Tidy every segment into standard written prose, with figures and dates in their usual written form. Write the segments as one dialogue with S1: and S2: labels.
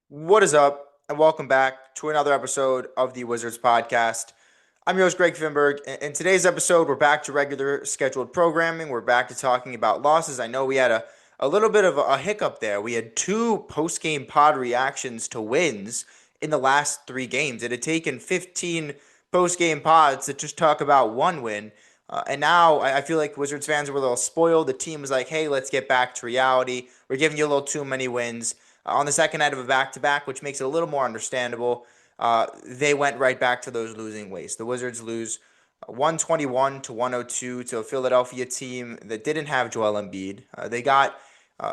S1: What is up, and welcome back to another episode of the Wizards podcast. I'm your host, Greg Finberg. In today's episode, we're back to regular scheduled programming. We're back to talking about losses. I know we had a little bit of a hiccup there. We had two post-game pod reactions to wins in the last three games. It had taken 15 post-game pods to just talk about one win. And now I feel like Wizards fans were a little spoiled. The team was like, hey, let's get back to reality. We're giving you a little too many wins on the second night of a back-to-back, which makes it a little more understandable. They went right back to those losing ways. The Wizards lose 121 to 102 to a Philadelphia team that didn't have Joel Embiid. They got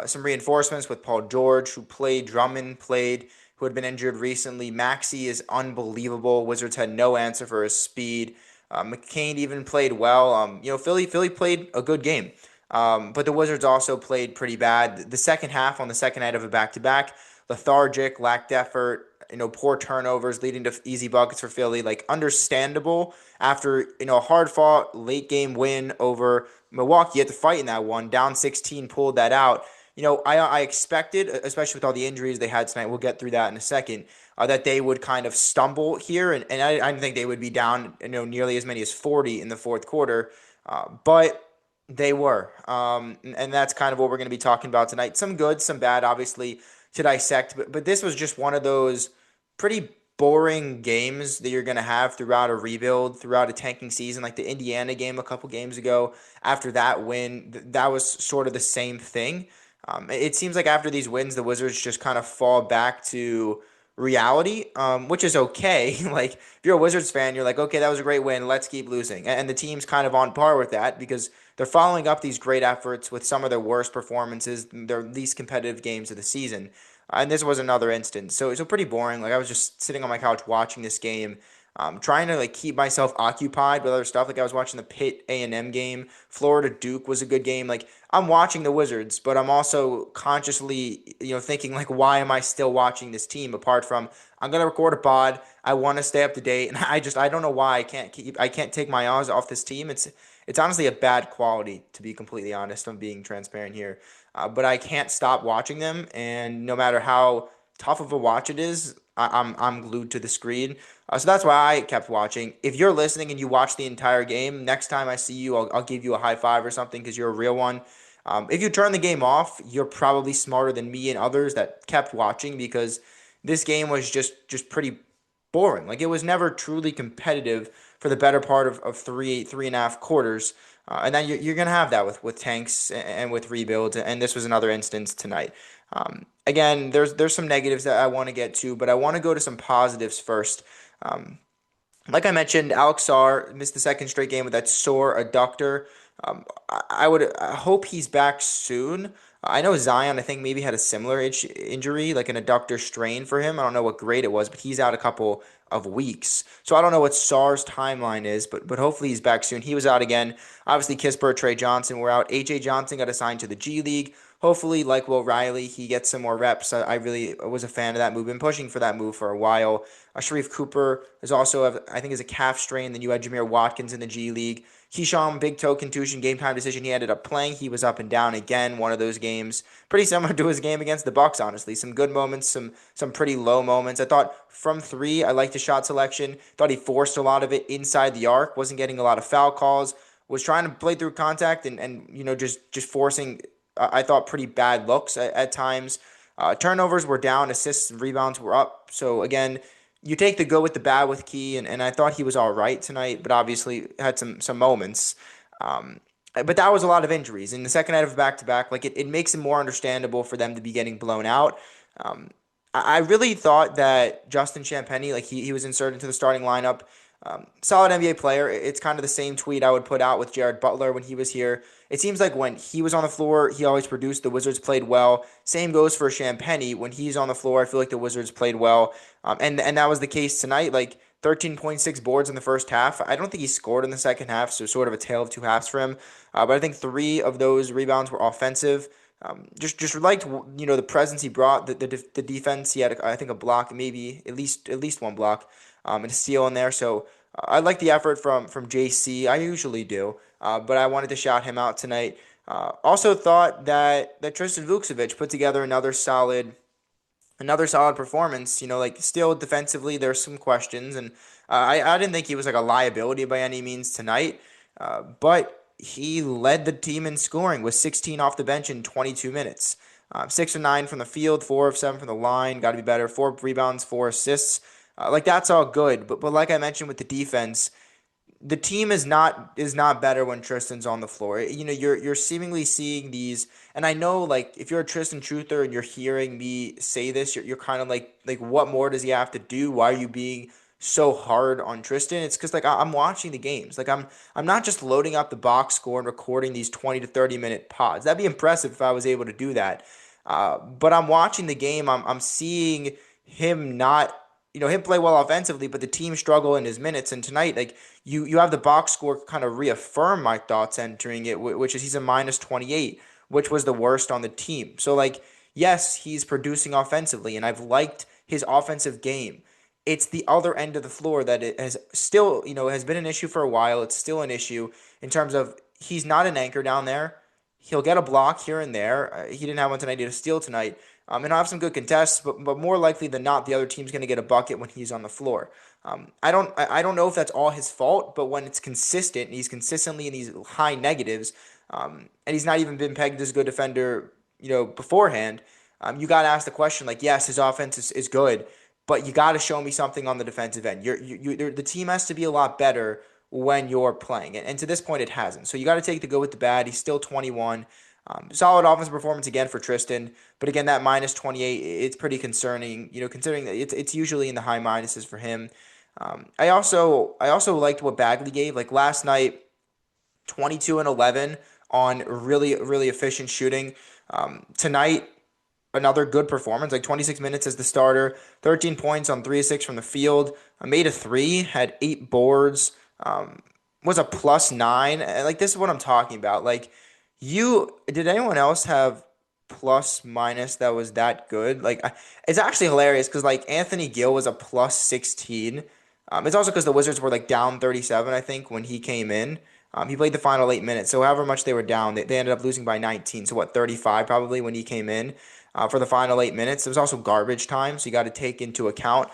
S1: some reinforcements with Paul George, who played, Drummond played, who had been injured recently. Maxey is unbelievable. Wizards had no answer for his speed. McCain even played well. Philly played a good game. But the Wizards also played pretty bad. The second half on the second night of a back-to-back, lethargic, lacked effort, poor turnovers leading to easy buckets for Philly. Like, understandable after, a hard-fought late-game win over Milwaukee. You had to fight in that one. Down 16, pulled that out. I expected, especially with all the injuries they had tonight, we'll get through that in a second, that they would kind of stumble here. And I didn't think they would be down, nearly as many as 40 in the fourth quarter. But they were. And that's kind of what we're going to be talking about tonight. Some good, some bad, obviously, to dissect. But this was just one of those pretty boring games that you're going to have throughout a rebuild, throughout a tanking season. Like the Indiana game a couple games ago, after that win, that was sort of the same thing. It seems like after these wins, the Wizards just kind of fall back to reality, which is okay. Like, if you're a Wizards fan, you're like, okay, that was a great win. Let's keep losing. And the team's kind of on par with that because they're following up these great efforts with some of their worst performances, their least competitive games of the season. And this was another instance. So pretty boring. Like, I was just sitting on my couch watching this game, trying to like keep myself occupied with other stuff. Like, I was watching the Pitt A&M game. Florida Duke was a good game. Like, I'm watching the Wizards, but I'm also consciously, thinking like, why am I still watching this team? Apart from I'm gonna record a pod, I want to stay up to date, and I don't know why I can't take my eyes off this team. It's honestly a bad quality, to be completely honest. I'm being transparent here, but I can't stop watching them, and no matter how tough of a watch it is, I'm glued to the screen. So that's why I kept watching. If you're listening and you watch the entire game, next time I see you, I'll give you a high five or something because you're a real one. If you turn the game off, you're probably smarter than me and others that kept watching because this game was just pretty boring. Like, it was never truly competitive for the better part of three and a half quarters. And then you're gonna have that with tanks and with rebuilds, and this was another instance tonight. Again, there's some negatives that I want to get to, but I want to go to some positives first. Um, like I mentioned, Alex Sarr missed the second straight game with that sore adductor. I hope he's back soon. I know Zion, I think maybe had a similar injury, like an adductor strain for him. I don't know what grade it was, but he's out a couple of weeks. So I don't know what Sarr's timeline is, but hopefully he's back soon. He was out again. Obviously, Kispert, Trey Johnson were out. AJ Johnson got assigned to the G League. Hopefully, like Will Riley, he gets some more reps. I really was a fan of that move. Been pushing for that move for a while. Sharif Cooper is also, I think, is a calf strain. Then you had Jameer Watkins in the G League. Keyshawn, big toe contusion, game time decision. He ended up playing. He was up and down again. One of those games, pretty similar to his game against the Bucks. Honestly, some good moments, some pretty low moments. I thought from three, I liked the shot selection. Thought he forced a lot of it inside the arc. Wasn't getting a lot of foul calls. Was trying to play through contact and just forcing. I thought pretty bad looks at times. Turnovers were down. Assists and rebounds were up. So again, you take the good with the bad with Key, and I thought he was all right tonight, but obviously had some moments. But that was a lot of injuries. In the second night of back to back, like it makes it more understandable for them to be getting blown out. Um, I really thought that Justin Champagnie, like he was inserted into the starting lineup. Solid NBA player. It's kind of the same tweet I would put out with Jared Butler when he was here. It seems like when he was on the floor, he always produced. The Wizards played well. Same goes for Champagnie. When he's on the floor, I feel like the Wizards played well. And that was the case tonight. Like 13.6 boards in the first half. I don't think he scored in the second half, so sort of a tale of two halves for him. But I think three of those rebounds were offensive. Just liked the presence he brought, the defense. He had I think a block, maybe at least one block, and a steal in there. So I like the effort from JC. I usually do, but I wanted to shout him out tonight. Also thought that Tristan Vukcevic put together another solid performance. Like still defensively, there's some questions, and I didn't think he was like a liability by any means tonight, but he led the team in scoring with 16 off the bench in 22 minutes. 6 of 9 from the field, 4 of 7 from the line. Got to be better. 4 rebounds, 4 assists. Like that's all good, but like I mentioned with the defense, the team is not better when Tristan's on the floor. You're seemingly seeing these, and I know like if you're a Tristan truther and you're hearing me say this, you're kind of like what more does he have to do? Why are you being so hard on Tristan? It's because like I'm watching the games. Like I'm not just loading up the box score and recording these 20 to 30 minute pods. That'd be impressive if I was able to do that. But I'm watching the game. I'm seeing him not him play well offensively, but the team struggle in his minutes. And tonight, like you have the box score kind of reaffirm my thoughts entering it, which is he's a minus 28, which was the worst on the team. So like, yes, he's producing offensively, and I've liked his offensive game. It's the other end of the floor that it has still, has been an issue for a while. It's still an issue in terms of he's not an anchor down there. He'll get a block here and there. He didn't have one tonight. He had a steal tonight. And I'll have some good contests, but more likely than not, the other team's going to get a bucket when he's on the floor. I don't know if that's all his fault, but when it's consistent, and he's consistently in these high negatives, and he's not even been pegged as a good defender, beforehand. You got to ask the question, like, yes, his offense is good, but you got to show me something on the defensive end. The team has to be a lot better when you're playing, and to this point, it hasn't. So you got to take the good with the bad. He's still 21. Solid offensive performance again for Tristan, but again that minus 28, it's pretty concerning. Considering that it's usually in the high minuses for him. I also liked what Bagley gave. Like last night, 22 and 11 on really really efficient shooting. Tonight, another good performance. Like 26 minutes as the starter, 13 points on 3 of 6 from the field. Made a three, had 8 boards. Was a +9. And like this is what I'm talking about. Like did anyone else have plus minus that was that good? Like it's actually hilarious because like Anthony Gill was a +16. It's also because the Wizards were like down 37, I think, when he came in. He played the final 8 minutes, so however much they were down, they ended up losing by 19. So what, 35 probably when he came in for the final 8 minutes. It was also garbage time, so you got to take into account.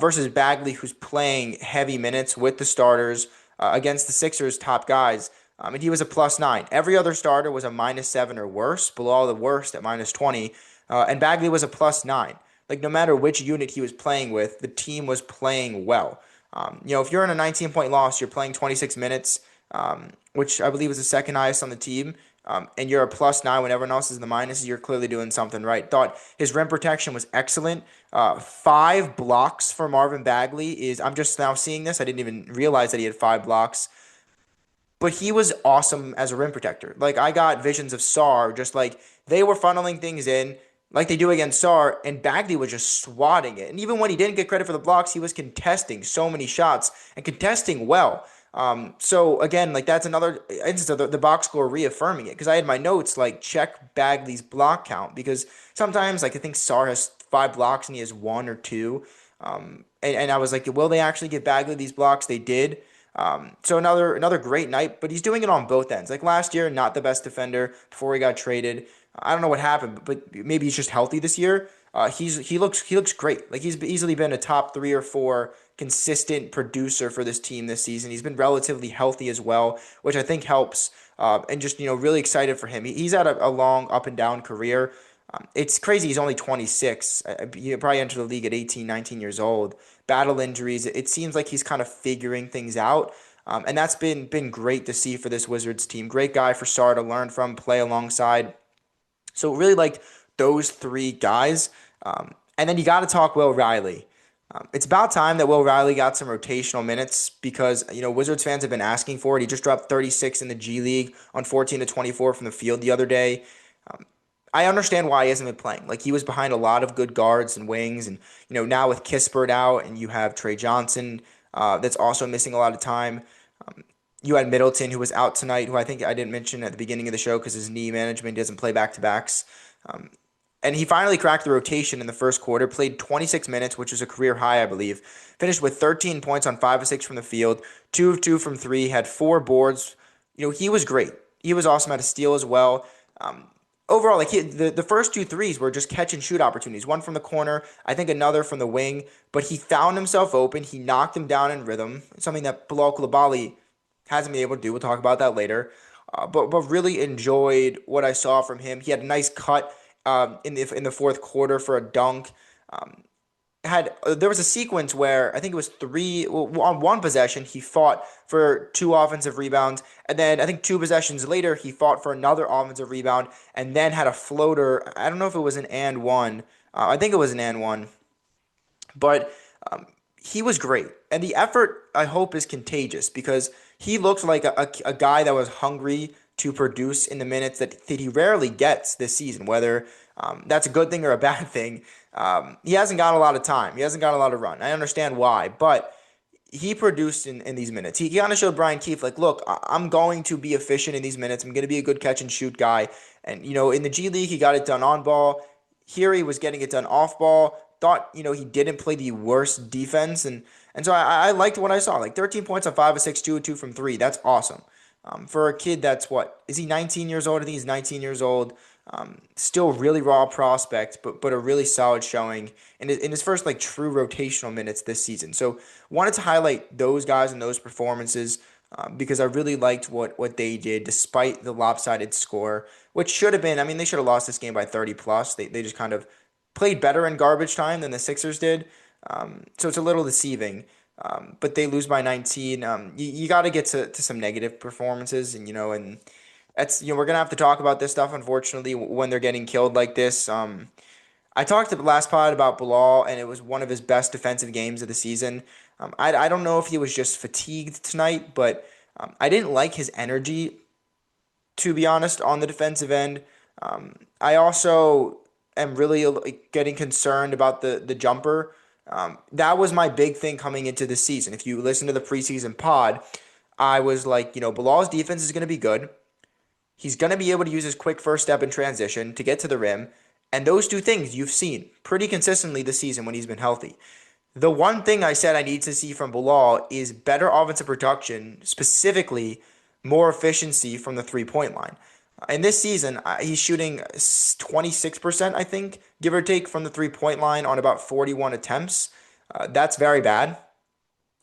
S1: Versus Bagley, who's playing heavy minutes with the starters against the Sixers' top guys. And he was a +9. Every other starter was a -7 or worse, below the worst at -20. And Bagley was a +9. Like no matter which unit he was playing with, the team was playing well. If you're in a 19-point loss, you're playing 26 minutes, which I believe is the second highest on the team, and you're a +9 when everyone else is in the minuses, you're clearly doing something right. Thought his rim protection was excellent. 5 blocks for Marvin Bagley I'm just now seeing this. I didn't even realize that he had 5 blocks. But he was awesome as a rim protector. Like I got visions of Sarr, just like they were funneling things in like they do against Sarr, and Bagley was just swatting it. And even when he didn't get credit for the blocks, he was contesting so many shots and contesting well. So again, like that's another instance of the box score reaffirming it, because I had my notes like check Bagley's block count, because sometimes like I think Sarr has 5 blocks and he has 1 or 2. And I was like, will they actually get Bagley these blocks? They did. So another great night, but he's doing it on both ends. Like last year, not the best defender before he got traded. I don't know what happened, but maybe he's just healthy this year. He looks great. Like he's easily been a top 3 or 4 consistent producer for this team this season. He's been relatively healthy as well, which I think helps. And just really excited for him. He's had a long up and down career. It's crazy. He's only 26. He probably entered the league at 18, 19 years old. Battle injuries. It seems like he's kind of figuring things out. And that's been great to see for this Wizards team. Great guy for Sarr to learn from, play alongside. So really like those 3 guys. And then you got to talk Will Riley. It's about time that Will Riley got some rotational minutes, because Wizards fans have been asking for it. He just dropped 36 in the G League on 14 to 24 from the field the other day. I understand why he hasn't been playing. Like he was behind a lot of good guards and wings, and now with Kispert out, and you have Trey Johnson that's also missing a lot of time. You had Middleton, who was out tonight, who I think I didn't mention at the beginning of the show because his knee management doesn't play back-to-backs. And he finally cracked the rotation in the first quarter, played 26 minutes, which was a career high, I believe. Finished with 13 points on 5 of 6 from the field, 2 of 2 from 3, had 4 boards. He was great. He was awesome at a steal as well. overall, like the first two threes were just catch and shoot opportunities. One from the corner, I think another from the wing. But he found himself open. He knocked him down in rhythm, something that Bilal Coulibaly hasn't been able to do. We'll talk about that later. But really enjoyed what I saw from him. He had a nice cut in the fourth quarter for a dunk. There was a sequence where I think it was on one possession he fought for two offensive rebounds, and then I think two possessions later he fought for another offensive rebound, and then had a floater. I don't know if it was an and one. I think it was an and one, but he was great, and the effort I hope is contagious because he looked like a guy that was hungry to produce in the minutes that he rarely gets this season. Whether that's a good thing or a bad thing, he hasn't got a lot of time. He hasn't got a lot of run. I understand why, but he produced in these minutes. He kind of showed Brian Keefe, like, look, I'm going to be efficient in these minutes. I'm going to be a good catch and shoot guy. And, in the G League, he got it done on ball. Here he was getting it done off ball. Thought, he didn't play the worst defense. And so I liked what I saw. Like 13 points on 5 of 6, 2 of 2 from 3. That's awesome. For a kid that's what? Is he 19 years old? I think he's 19 years old. Still really raw prospect, but a really solid showing in his first like true rotational minutes this season. So wanted to highlight those guys and those performances because I really liked what they did despite the lopsided score, which should have been. I mean, they should have lost this game by 30 plus. They just kind of played better in garbage time than the Sixers did. So it's a little deceiving. But they lose by 19. You got to get to some negative performances, and that's we're gonna have to talk about this stuff. Unfortunately, when they're getting killed like this. I talked to the last pod about Bilal, and it was one of his best defensive games of the season. I don't know if he was just fatigued tonight, but I didn't like his energy, to be honest, on the defensive end. I also am really getting concerned about the jumper. That was my big thing coming into the season. If you listen to the preseason pod, I was like, Bilal's defense is going to be good. He's going to be able to use his quick first step in transition to get to the rim. And those two things you've seen pretty consistently this season when he's been healthy. The one thing I said I need to see from Bilal is better offensive production, specifically more efficiency from the three-point line. In this season, he's shooting 26%, I think, give or take, from the three-point line on about 41 attempts. That's very bad.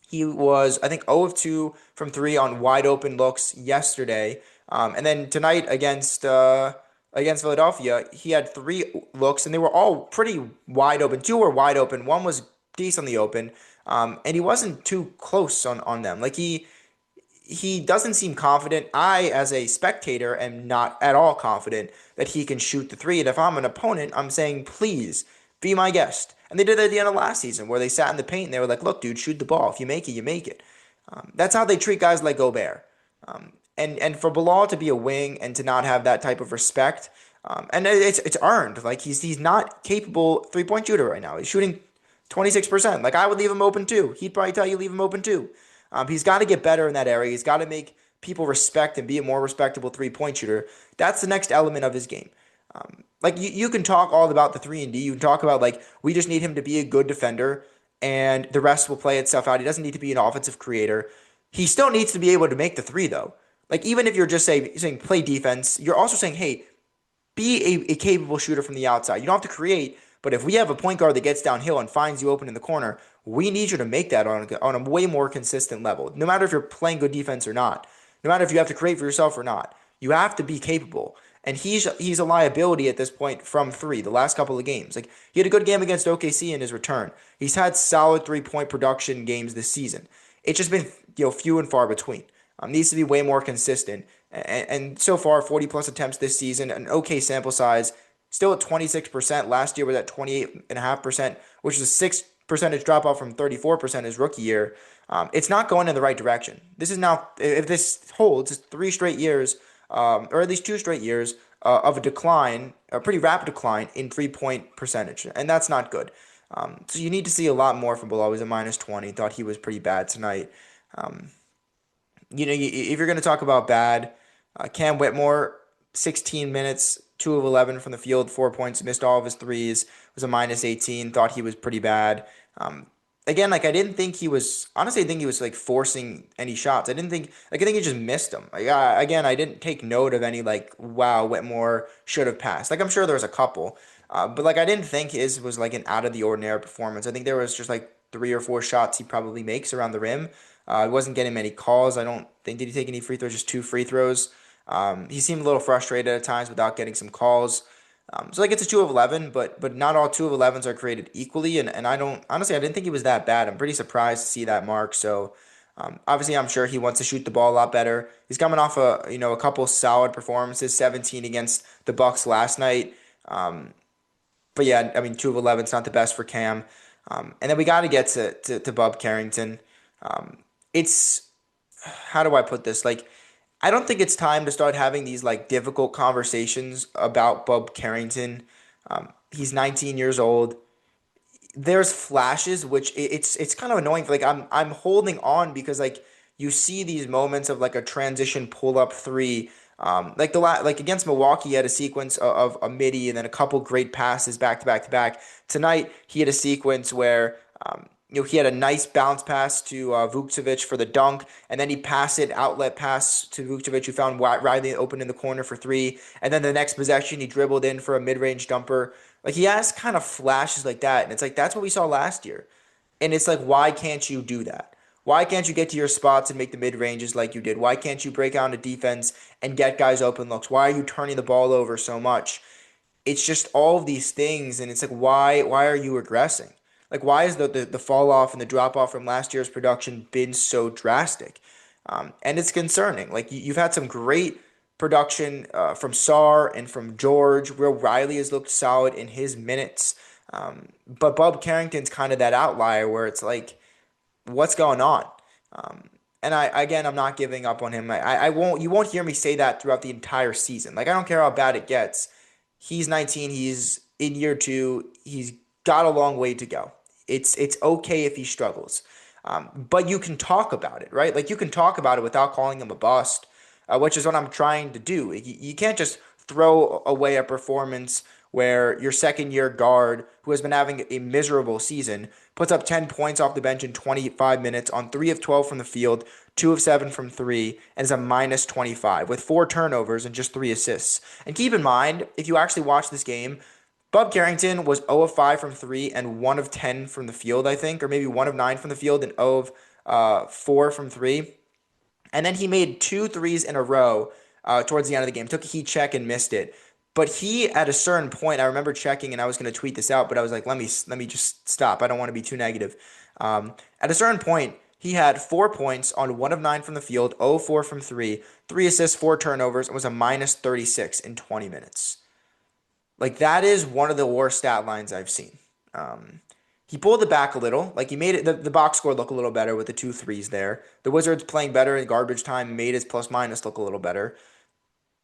S1: He was, I think, 0 of 2 from 3 on wide open looks yesterday. And then tonight against Philadelphia, he had 3 looks, and they were all pretty wide open. 2 were wide open. One was decently open, and he wasn't too close on them. Like he doesn't seem confident. I, as a spectator, am not at all confident that he can shoot the 3. And if I'm an opponent, I'm saying, please be my guest. And they did it at the end of last season, where they sat in the paint and they were like, look, dude, shoot the ball. If you make it, you make it. That's how they treat guys like Gobert. And for Bilal to be a wing and to not have that type of respect, and it's earned. Like he's not capable 3-point shooter right now. He's shooting 26%. Like I would leave him open too. He'd probably tell you leave him open too. He's got to get better in that area. He's got to make people respect and be a more respectable 3-point shooter. That's the next element of his game. Like you can talk all about the 3-and-D. You can talk about like we just need him to be a good defender and the rest will play itself out. He doesn't need to be an offensive creator. He still needs to be able to make the 3 though. Like even if you're just saying play defense, you're also saying, hey, be a capable shooter from the outside. You don't have to create, but if we have a point guard that gets downhill and finds you open in the corner, we need you to make that on a way more consistent level. No matter if you're playing good defense or not, no matter if you have to create for yourself or not, you have to be capable. And he's a liability at this point from 3, the last couple of games. Like he had a good game against OKC in his return. He's had solid 3-point production games this season. It's just been few and far between. Needs to be way more consistent. And so far, 40 plus attempts this season, an okay sample size, still at 26%. Last year was at 28.5%, which is a 6 percentage drop off from 34% his rookie year. It's not going in the right direction. This is now, if this holds, it's 3 straight years, or at least 2 straight years of a decline, a pretty rapid decline in 3-point percentage, and that's not good. So you need to see a lot more from Bilal. He was a minus 20. Thought he was pretty bad tonight. If you're going to talk about bad, Cam Whitmore, 16 minutes, 2 of 11 from the field, 4 points, missed all of his threes, was a minus 18. Thought he was pretty bad. again, like I didn't think he was honestly. I think he was like forcing any shots. I think he just missed them. Again, I didn't take note of any like wow Whitmore should have passed. Like I'm sure there was a couple, but like I didn't think his was like an out of the ordinary performance. I think there was just like three or four shots he probably makes around the rim. He wasn't getting many calls. I don't think did he take any free throws? Just two free throws. He seemed a little frustrated at times without getting some calls. So like it's a 2 of 11, but not all 2 of 11s are created equally, and I don't honestly I didn't think he was that bad. I'm pretty surprised to see that mark. So obviously I'm sure he wants to shoot the ball a lot better. He's coming off a couple solid performances, 17 against the Bucks last night. Um, but yeah, I mean 2 of 11 is not the best for Cam. And then we got to get to Bub Carrington. It's how do I put this? Like I don't think it's time to start having these like difficult conversations about Bub Carrington. He's 19 years old. There's flashes which it's kind of annoying. Like I'm holding on because like you see these moments of like a transition pull up three. Like like against Milwaukee, he had a sequence of a midi and then a couple great passes back to back to back. Tonight he had a sequence where he had a nice bounce pass to Vukcevic for the dunk, and then he passed it outlet pass to Vukcevic, who found Riley open in the corner for three, and then the next possession he dribbled in for a mid range jumper. Like he has kind of flashes like that, and it's like that's what we saw last year. And it's like, why can't you do that? Why can't you get to your spots and make the mid ranges like you did? Why can't you break out into defense and get guys open looks? Why are you turning the ball over so much? It's just all of these things, and it's like, why are you regressing? Like, why is the fall off and the drop off from last year's production been so drastic? And it's concerning. Like you've had some great production from Sar and from George. Will Riley has looked solid in his minutes, but Bub Carrington's kind of that outlier where it's like, what's going on? And I'm not giving up on him. I won't. You won't hear me say that throughout the entire season. Like I don't care how bad it gets. He's 19. He's in year two. He's got a long way to go. It's okay if he struggles, but you can talk about it, right? Like you can talk about it without calling him a bust, which is what I'm trying to do. You can't just throw away a performance where your second year guard, who has been having a miserable season, puts up 10 points off the bench in 25 minutes on 3 of 12 from the field, 2 of 7 from 3, and is a minus 25 with 4 turnovers and just 3 assists. And keep in mind, if you actually watch this game, Bub Carrington was 0 of 5 from 3 and 1 of 10 from the field, I think, or maybe 1 of 9 from the field and 0 of 4 from 3. And then he made two threes in a row towards the end of the game. Took a heat check and missed it. But he, at a certain point, I remember checking, and I was going to tweet this out, but I was like, let me just stop. I don't want to be too negative. At a certain point, he had 4 points on 1 of 9 from the field, 0 of 4 from 3, 3 assists, 4 turnovers, and was a minus 36 in 20 minutes. Like, that is one of the worst stat lines I've seen. He pulled it back a little. Like, he made it the box score look a little better with the 2 threes there. The Wizards playing better in garbage time made his plus minus look a little better.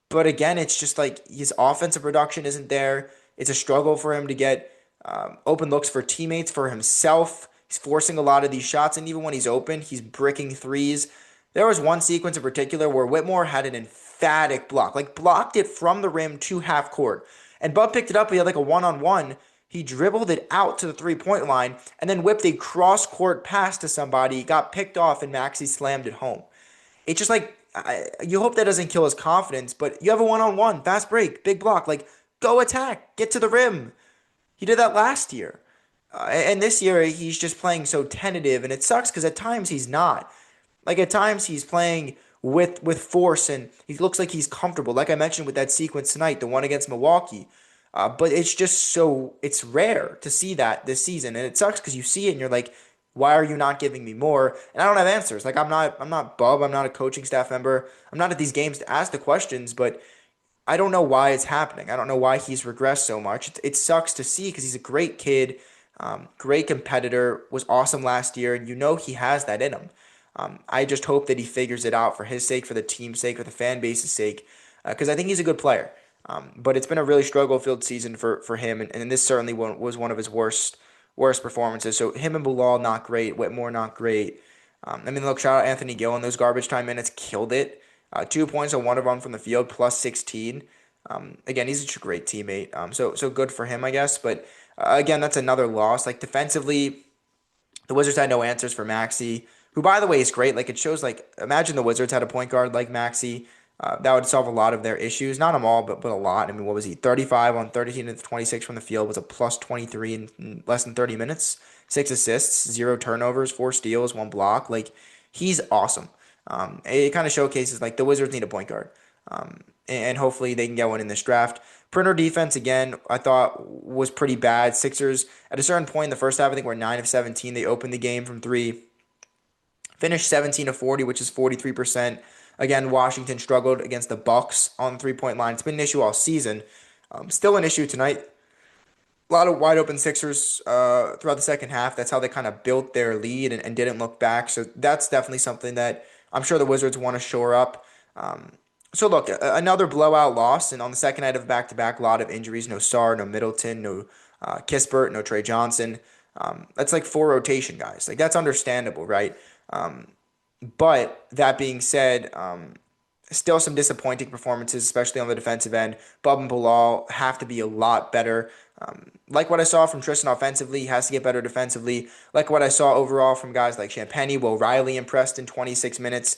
S1: But again, it's just like his offensive production isn't there. It's a struggle for him to get open looks for teammates, for himself. He's forcing a lot of these shots, and even when he's open, he's bricking threes. There was one sequence in particular where Whitmore had an emphatic block, like blocked it from the rim to half court. And Bud picked it up. He had like a one-on-one. He dribbled it out to the three-point line and then whipped a cross-court pass to somebody, got picked off, and Maxey slammed it home. It's just like, you hope that doesn't kill his confidence, but you have a one-on-one, fast break, big block. Like, go attack, get to the rim. He did that last year. And this year, he's just playing so tentative, and it sucks because at times he's not. Like, at times he's playing with force, and he looks like he's comfortable. Like I mentioned with that sequence tonight, the one against Milwaukee. But it's just it's rare to see that this season, and it sucks because you see it and you're like, why are you not giving me more? And I don't have answers. Like I'm not Bub. I'm not a coaching staff member. I'm not at these games to ask the questions, but I don't know why it's happening. I don't know why he's regressed so much. It sucks to see because he's a great kid, great competitor, was awesome last year, and you know he has that in him. I just hope that he figures it out for his sake, for the team's sake, for the fan base's sake, because I think he's a good player. But it's been a really struggle-filled season for him, and this certainly was one of his worst performances. So him and Bilal, not great. Whitmore, not great. Look, shout out Anthony Gill in those garbage time minutes, killed it. 2 points on 1 of them from the field, plus 16. Again, he's a great teammate. So good for him, I guess. But again, that's another loss. Like defensively, The Wizards had no answers for Maxey, who, by the way, is great. Like, it shows, like, imagine the Wizards had a point guard like Maxey. That would solve a lot of their issues. Not them all, but a lot. I mean, what was he? 35 on 13 of 26 from the field, was a plus 23 in less than 30 minutes. 6 assists, 0 turnovers, 4 steals, 1 block. Like, he's awesome. It kind of showcases, like, the Wizards need a point guard. And hopefully they can get one in this draft. Perimeter defense, again, I thought was pretty bad. Sixers, at a certain point in the first half, I think we're 9 of 17. They opened the game from three, finished 17 of 40, which is 43%. Again, Washington struggled against the Bucks on the three-point line. It's been an issue all season. Still an issue tonight. A lot of wide open Sixers throughout the second half. That's how they kind of built their lead and didn't look back. So that's definitely something that I'm sure the Wizards want to shore up. So look, another blowout loss, and on the second night of back-to-back, a lot of injuries. No Sarr, no Middleton, no Kispert, no Trey Johnson. That's like 4 rotation guys. Like, that's understandable, right? But that being said, still some disappointing performances, especially on the defensive end. Bub and Bilal have to be a lot better. Like what I saw from Tristan offensively, he has to get better defensively. Like what I saw overall from guys like Champagnie, Will Riley impressed in 26 minutes.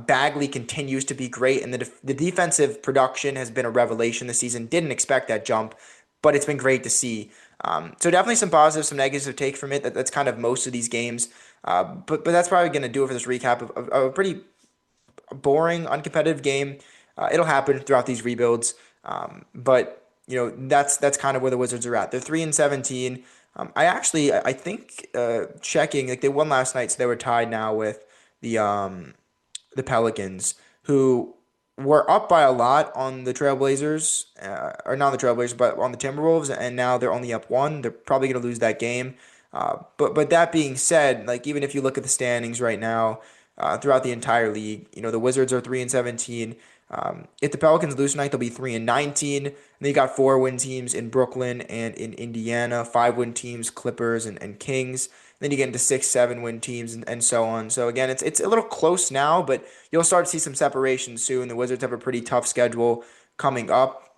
S1: Bagley continues to be great, and the defensive production has been a revelation this season. Didn't expect that jump, but it's been great to see. So definitely some positives, some negatives to take from it. That's kind of most of these games. But that's probably going to do it for this recap of a pretty boring, uncompetitive game. It'll happen throughout these rebuilds. But that's kind of where the Wizards are at. They're 3 and 17. I think checking, like, they won last night, so they were tied now with the Pelicans, who were up by a lot on the Trailblazers, or not the Trailblazers, but on the Timberwolves, and now they're only up 1. They're probably going to lose that game. But that being said, like, even if you look at the standings right now, throughout the entire league, the Wizards are 3 and 17. If the Pelicans lose tonight, they'll be 3 and 19. And then you got 4-win teams in Brooklyn and in Indiana, 5-win teams, Clippers and Kings. Then you get into 6-7-win teams and so on. So again, it's a little close now, but you'll start to see some separation soon. The Wizards have a pretty tough schedule coming up.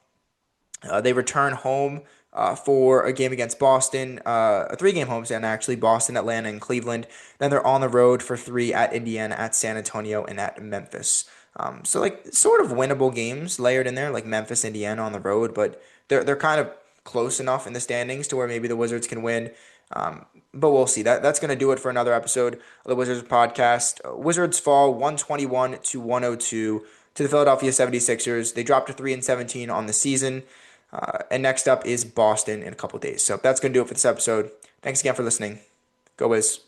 S1: They return home for a game against Boston, a 3-game homestand actually, Boston, Atlanta, and Cleveland. Then they're on the road for 3 at Indiana, at San Antonio, and at Memphis. So like sort of winnable games layered in there, like Memphis, Indiana on the road, but they're kind of close enough in the standings to where maybe the Wizards can win. But we'll see. That's going to do it for another episode of the Wizards podcast. Wizards fall 121-102 to the Philadelphia 76ers. They dropped to 3 and 17 on the season. And next up is Boston in a couple days. So that's going to do it for this episode. Thanks again for listening. Go Wiz.